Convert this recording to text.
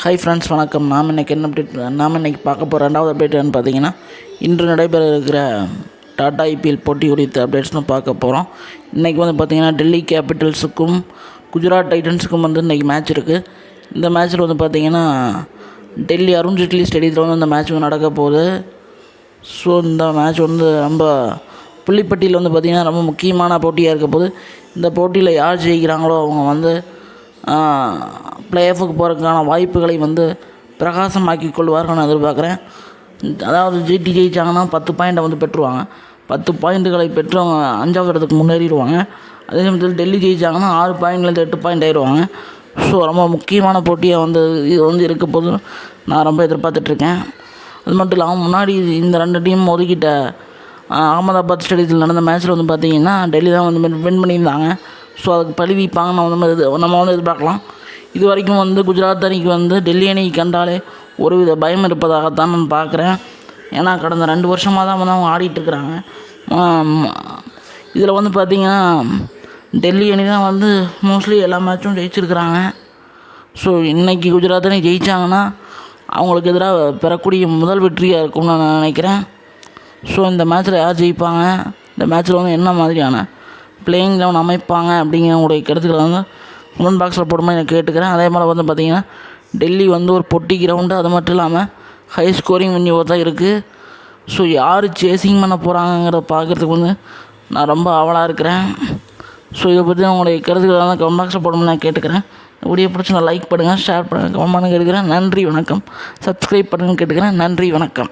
Hi friends, வணக்கம். நாம் இன்றைக்கி பார்க்க போகிற ரெண்டாவது அப்டேட் என்னன்னு பார்த்தீங்கன்னா, இன்று நடைபெற இருக்கிற டாடா ஐபிஎல் போட்டி குறித்த அப்டேட்ஸ்னு பார்க்க போகிறோம். இன்றைக்கி வந்து பார்த்திங்கன்னா டெல்லி கேபிட்டல்ஸுக்கும் குஜராத் டைட்டன்ஸுக்கும் வந்து இன்றைக்கி மேட்ச் இருக்குது. இந்த மேட்ச்சில் வந்து பார்த்திங்கன்னா டெல்லி அருண் ஜேட்லி ஸ்டேடியத்தில் வந்து இந்த மேட்ச் நடக்க போகுது. ஸோ இந்த மேட்ச் வந்து ரொம்ப புள்ளிப்பட்டியில் வந்து பார்த்திங்கன்னா ரொம்ப முக்கியமான போட்டியாக இருக்க போது. இந்த போட்டியில் யார் ஜெயிக்கிறாங்களோ அவங்க வந்து ப்ளே ஆஃபுக்கு போகிறதுக்கான வாய்ப்புகளை வந்து பிரகாசமாக்கி கொள்வார்கள் நான் எதிர்பார்க்குறேன். அதாவது ஜிடி ஜெயித்தாங்கன்னா 10 பாயிண்ட்டை வந்து பெற்றுருவாங்க. 10 பாயிண்ட்டுகளை பெற்று அவங்க 5வது இடத்துக்கு முன்னேறிடுவாங்க. அதே சமயத்தில் டெல்லி ஜெயித்தாங்கன்னா 6 பாயிண்ட்லேருந்து 8 பாயிண்ட் ஆயிடுவாங்க. ஸோ ரொம்ப முக்கியமான போட்டியாக வந்து இது வந்து இருக்க போது நான் ரொம்ப எதிர்பார்த்துட்ருக்கேன். அது மட்டும் இல்லாமல் முன்னாடி இந்த 2 டீம் ஒதுக்கிட்ட அகமதாபாத் ஸ்டேடியத்தில் நடந்த மேட்ச்சில் வந்து பார்த்திங்கன்னா டெல்லி தான் வந்து வின் பண்ணியிருந்தாங்க. ஸோ அதுக்கு பழி வைப்பாங்க நம்ம வந்து எதிர்பார்க்கலாம். இது வரைக்கும் வந்து குஜராத் அணிக்கு வந்து டெல்லி அணிக்கு கண்டாலே ஒருவித பயம் இருப்பதாகத்தான் நான் பார்க்குறேன். ஏன்னா கடந்த 2 வருஷமாக தான் வந்து அவங்க ஆடிட்டுருக்குறாங்க. இதில் வந்து பார்த்திங்கன்னா டெல்லி அணி தான் வந்து மோஸ்ட்லி எல்லா மேட்சும் ஜெயிச்சிருக்கிறாங்க. ஸோ இன்றைக்கி குஜராத் அணி ஜெயித்தாங்கன்னா அவங்களுக்கு எதிராக பெறக்கூடிய முதல் வெற்றியாக இருக்கும்னு நான் நினைக்கிறேன். ஸோ இந்த மேட்ச்சில் யார் ஜெயிப்பாங்க, இந்த மேட்ச்சில் வந்து என்ன மாதிரியான பிளேயிங் 11 அமைப்பாங்க அப்படிங்கிறவங்களுடைய கருத்துக்களை வந்து கமெண்ட் பாக்ஸில் போடும்போது எனக்கு கேட்டுக்கிறேன். அதே மாதிரி வந்து பார்த்திங்கன்னா டெல்லி வந்து ஒரு பொட்டி கிரவுண்டு, அது மட்டும் இல்லாமல் ஹை ஸ்கோரிங் வென்யூவாக தான் இருக்குது. ஸோ யார் சேசிங் பண்ண போகிறாங்கிறத பார்க்குறதுக்கு வந்து நான் ரொம்ப ஆவலாக இருக்கிறேன். ஸோ இதை பற்றி அவங்களுடைய கருத்துக்களை வந்து கமெண்ட் பாக்ஸில் போடும்போது நான் கேட்டுக்கிறேன். வீடியோ பிடிச்சி நான் லைக் பண்ணுங்கள், ஷேர் பண்ணுங்கள், கமெண்ட் பண்ண கேட்டுக்கிறேன். நன்றி, வணக்கம். சப்ஸ்கிரைப் பண்ணுங்கன்னு கேட்டுக்கிறேன். நன்றி, வணக்கம்.